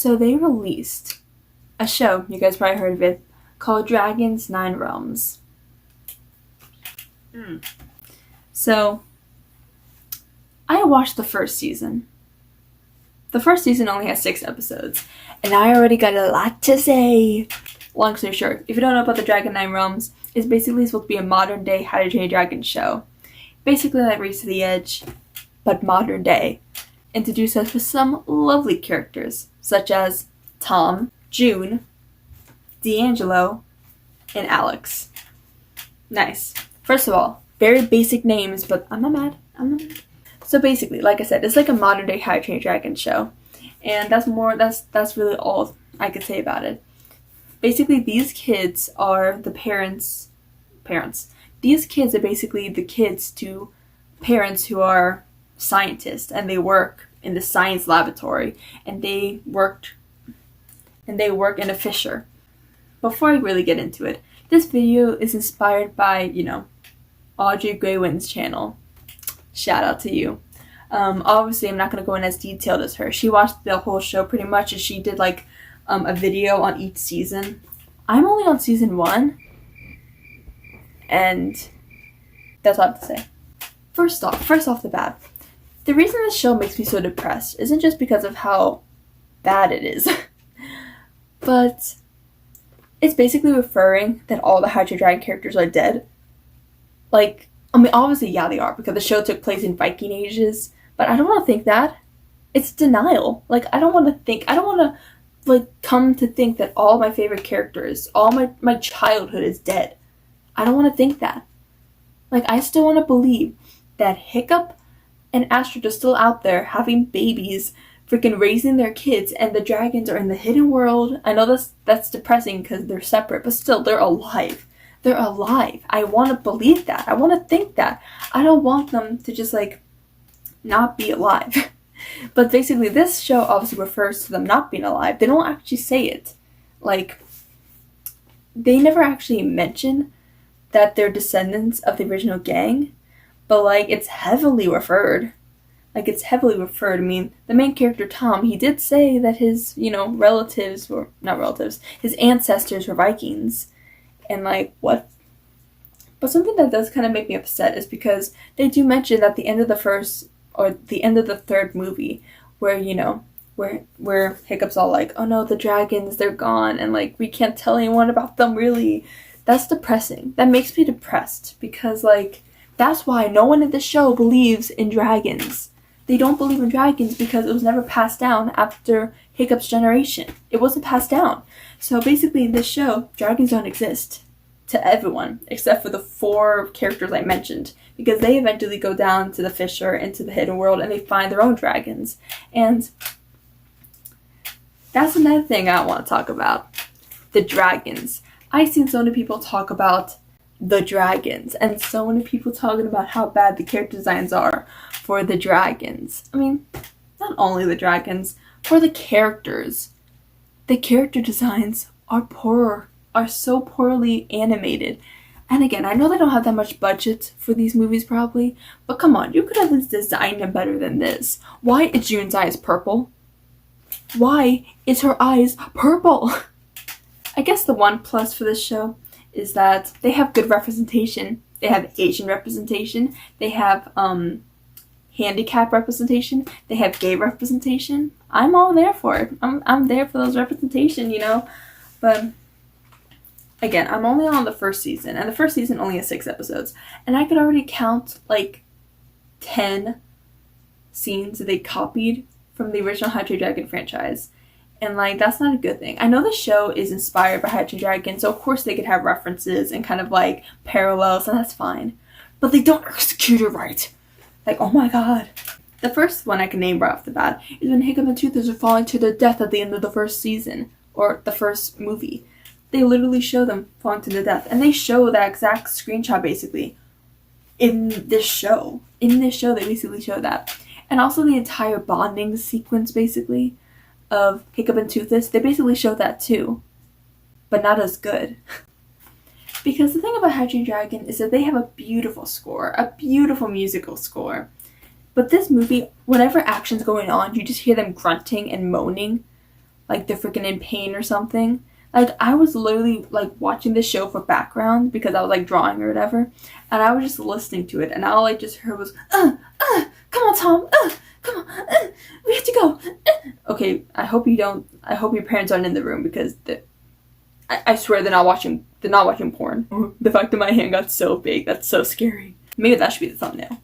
So they released a show, you guys probably heard of it, called Dragons 9 Realms. So, I watched the first season. The first season only has 6 episodes, and I already got a lot to say. Long story short, if you don't know about the Dragon 9 Realms, it's basically supposed to be a modern day How to Train Your Dragon show. Basically like Race to the Edge, but modern day. Introduce us with some lovely characters, such as Tom, June, D'Angelo, and Alex. Nice. First of all, very basic names, but I'm not mad. So basically, like I said, it's like a modern day How to Train Your Dragon show. And that's really all I could say about it. Basically, these kids are the parents. These kids are basically the kids to parents who are scientists, and they work in the science laboratory, and they work in a fisher. Before I really get into it, this video is inspired by, Audrey Graywin's channel. Shout out to you. Obviously, I'm not going to go in as detailed as her. She watched the whole show pretty much, and she did like a video on each season. I'm only on season 1, and that's all I have to say. First off the bat, the reason this show makes me so depressed isn't just because of how bad it is, but it's basically referring that all the How to Train Your Dragon characters are dead. Like, I mean, obviously, yeah, they are, because the show took place in Viking ages, but I don't want to think that. It's denial. Like, I don't want to, come to think that all my favorite characters, all my childhood is dead. I don't want to think that. Like, I still want to believe that Hiccup and Astrid are still out there having babies, freaking raising their kids, and the dragons are in the hidden world. I know that's depressing because they're separate, but still, they're alive. They're alive. I want to believe that. I want to think that. I don't want them to just, not be alive. But basically, this show obviously refers to them not being alive. They don't actually say it. They never actually mention that they're descendants of the original gang, but, it's heavily referred. It's heavily referred. I mean, the main character, Tom, he did say that his, relatives, or not relatives, his ancestors were Vikings. And, what? But something that does kind of make me upset is because they do mention that the end of the first, or the end of the third movie, where, where Hiccup's all like, oh no, the dragons, they're gone, and, we can't tell anyone about them, really. That's depressing. That makes me depressed, because, that's why no one in the show believes in dragons. They don't believe in dragons because it was never passed down after Hiccup's generation. It wasn't passed down. So basically in this show, dragons don't exist to everyone, except for the 4 characters I mentioned, because they eventually go down to the Fisher, into the hidden world, and they find their own dragons. And that's another thing I want to talk about. The dragons. I've seen so many people talk about the dragons, and so many people talking about how bad the character designs are for the dragons. I mean, not only the dragons, for the characters. The character designs are so poorly animated. And again, I know they don't have that much budget for these movies probably, but come on, you could at least design them better than this. Why is June's eyes purple? Why is her eyes purple? I guess the one plus for this show is that they have good representation. They have Asian representation. They have handicap representation. They have gay representation. I'm all there for it. I'm there for those representation, But again, I'm only on the first season, and the first season only has 6 episodes, and I could already count 10 scenes that they copied from the original How to Train Your Dragon franchise. And, that's not a good thing. I know the show is inspired by How to Train Your Dragon, so of course they could have references and kind of, parallels, and that's fine. But they don't execute it right. Oh my god. The first one I can name right off the bat is when Hiccup and Toothless are falling to their death at the end of the first season, or the first movie. They literally show them falling to their death, and they show that exact screenshot, basically, in this show. In this show, they basically show that. And also the entire bonding sequence, basically, of Hiccup and Toothless, they basically show that too, but not as good. Because the thing about How to Train Your Dragon is that they have a beautiful score, a beautiful musical score. But this movie, whenever action's going on, you just hear them grunting and moaning. like they're freaking in pain or something. Like I was literally like watching this show for background because I was like drawing or whatever, and I was just listening to it, and all I just heard was come on Tom, come on, we have to go. Okay, I hope your parents aren't in the room because I swear they're not watching porn. The fact that my hand got so big, that's so scary. Maybe that should be the thumbnail.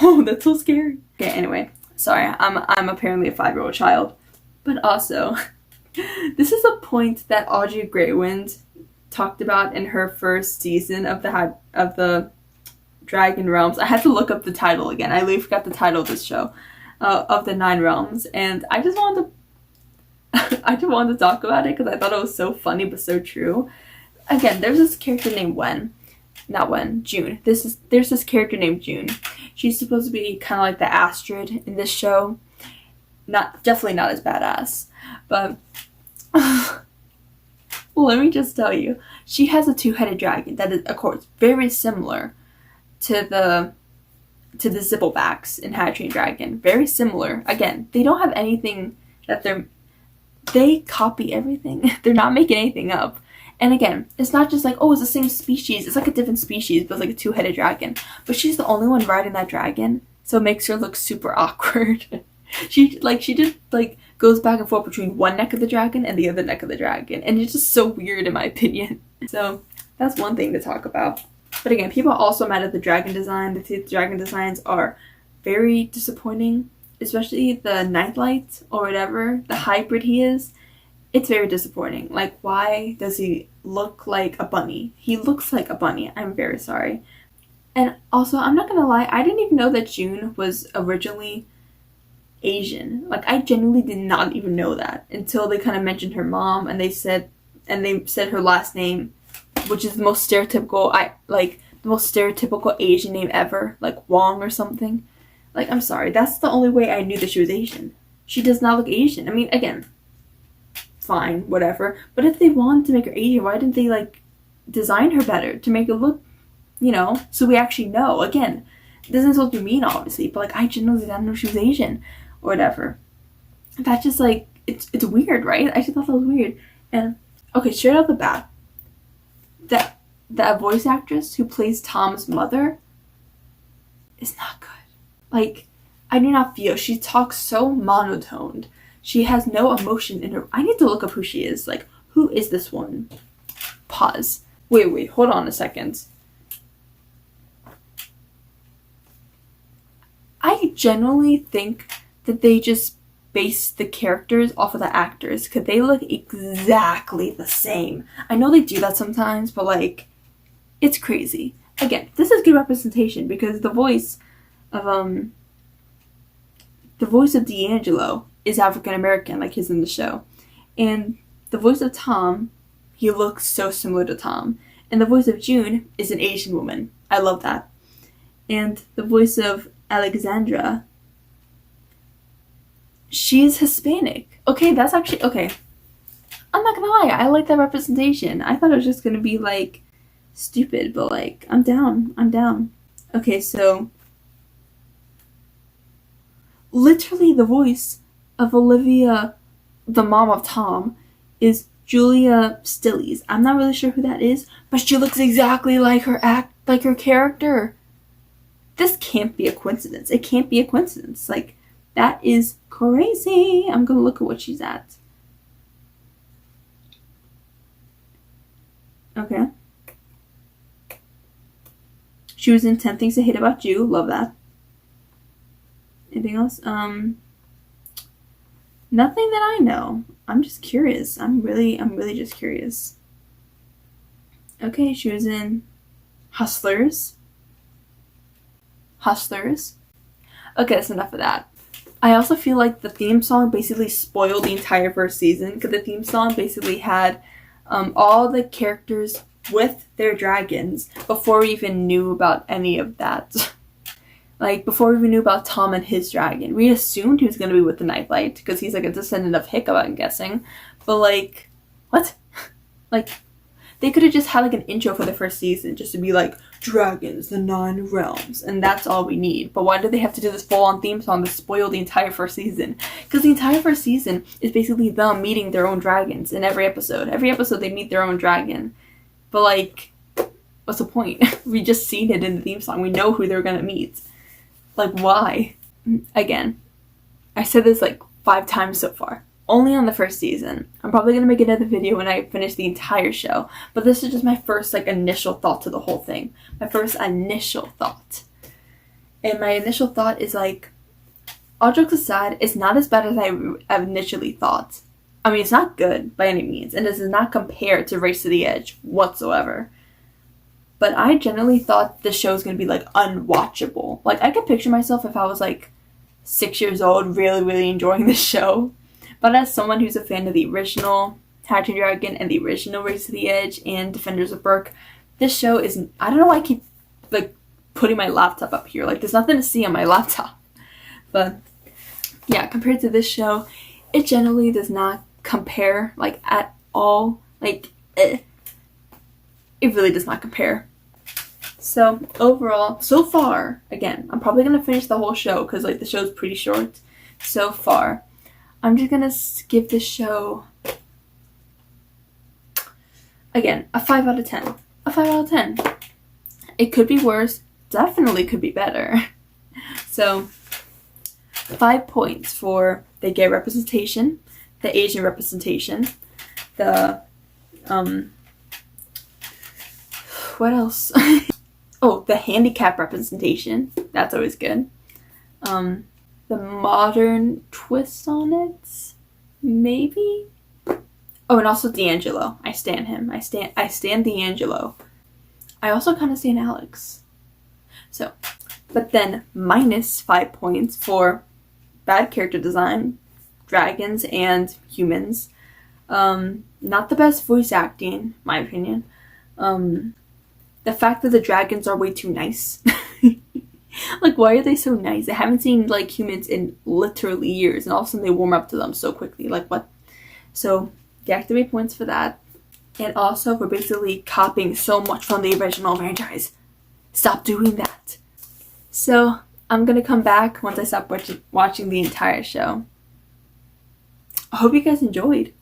Oh, that's so scary. Okay, anyway, sorry, I'm apparently a 5-year-old child, but also. This is a point that Audrey Greywind talked about in her first season of the Dragon Realms. I had to look up the title again. I literally forgot the title of this show, of the 9 Realms, and I just wanted to talk about it because I thought it was so funny but so true. Again, there's this character named June. There's this character named June. She's supposed to be kind of like the Astrid in this show. Definitely not as badass, but well, let me just tell you, she has a 2-headed dragon that is, of course, very similar to the Zibblebacks in How to Train Your Dragon. Very similar. Again, they don't have anything that they copy everything. They're not making anything up. And again, it's not just like, oh, it's the same species. It's like a different species, but it's like a 2-headed dragon. But she's the only one riding that dragon, so it makes her look super awkward. She just goes back and forth between one neck of the dragon and the other neck of the dragon, and it's just so weird in my opinion. So that's one thing to talk about. But again, people are also mad at the dragon design. The dragon designs are very disappointing, especially the Nightlight or whatever, the hybrid he is. It's very disappointing. Like, why does he look like a bunny? He looks like a bunny. I'm very sorry. And also, I'm not gonna lie, I didn't even know that June was originally Asian. Like, I genuinely did not even know that until they kind of mentioned her mom, and they said her last name, which is the most stereotypical Asian name ever, like Wong or something. Like, I'm sorry, that's the only way I knew that she was Asian. She does not look Asian. I mean, again, fine, whatever. But if they wanted to make her Asian, why didn't they like design her better to make it look, so we actually know? Again, this isn't supposed to be mean, obviously, but like I genuinely didn't know she was Asian or whatever. That's just like it's weird, right? I just thought that was weird. And okay, straight off the bat, that voice actress who plays Tom's mother is not good. Like, I do not feel, she talks so monotoned. She has no emotion in her. I need to look up who she is. Like, who is this woman? Pause. Wait, hold on a second. I genuinely think that they just base the characters off of the actors because they look exactly the same. I know they do that sometimes, but like, it's crazy. Again, this is good representation because the voice of D'Angelo is African American, like he's in the show, and the voice of Tom, he looks so similar to Tom, and the voice of June is an Asian woman. I love that. And the voice of Alexandra, she's Hispanic. Okay, that's actually okay. I'm not gonna lie, I like that representation. I thought it was just gonna be like stupid, but like I'm down. Okay, so literally the voice of Olivia, the mom of Tom, is Julia Stiles. I'm not really sure who that is, but she looks exactly like her character. This can't be a coincidence. It can't be a coincidence. Like, that is crazy. I'm gonna look at what she's at. Okay. She was in 10 Things I Hate About You. Love that. Anything else? Nothing that I know. I'm just curious. I'm really just curious. Okay, she was in Hustlers. Okay, that's enough of that. I also feel like the theme song basically spoiled the entire first season because the theme song basically had all the characters with their dragons before we even knew about any of that. Like, before we even knew about Tom and his dragon. We assumed he was going to be with the Nightlight because he's like a descendant of Hiccup, I'm guessing. But like, what? Like, They could have just had like an intro for the first season just to be like, dragons, the 9 realms, and that's all we need. But why do they have to do this full-on theme song to spoil the entire first season? Because the entire first season is basically them meeting their own dragons in every episode. Every episode they meet their own dragon. But like, what's the point? We just seen it in the theme song. We know who they're gonna meet. Like, why? Again, I said this like 5 times so far. Only on the first season. I'm probably going to make another video when I finish the entire show. But this is just my first like initial thought to the whole thing. My first initial thought. And my initial thought is like, all jokes aside, it's not as bad as I initially thought. I mean, it's not good by any means. And this does not compare to Race to the Edge whatsoever. But I generally thought the show was going to be like unwatchable. Like, I could picture myself if I was like 6 years old really, really enjoying the show. But as someone who's a fan of the original How to Dragon and the original Race to the Edge and Defenders of Berk, this show is, I don't know why I keep like putting my laptop up here. Like, there's nothing to see on my laptop. But yeah, compared to this show, it generally does not compare like at all. Like, it really does not compare. So overall, so far, again, I'm probably going to finish the whole show because like the show's pretty short. So far, I'm just going to give this show, again, a 5 out of 10. A 5 out of 10. It could be worse. Definitely could be better. So 5 points for the gay representation, the Asian representation, the, what else? Oh, the handicap representation. That's always good. The modern twist on it, maybe. Oh, and also D'Angelo. I stan him. I stan D'Angelo. I also kind of stan Alex. So, but then minus 5 points for bad character design, dragons and humans. Not the best voice acting, my opinion. The fact that the dragons are way too nice. Like, why are they so nice? I haven't seen, like, humans in literally years, and all of a sudden they warm up to them so quickly. Like, what? So, deactivate points for that. And also for basically copying so much from the original franchise. Stop doing that. So, I'm gonna come back once I stop watching the entire show. I hope you guys enjoyed.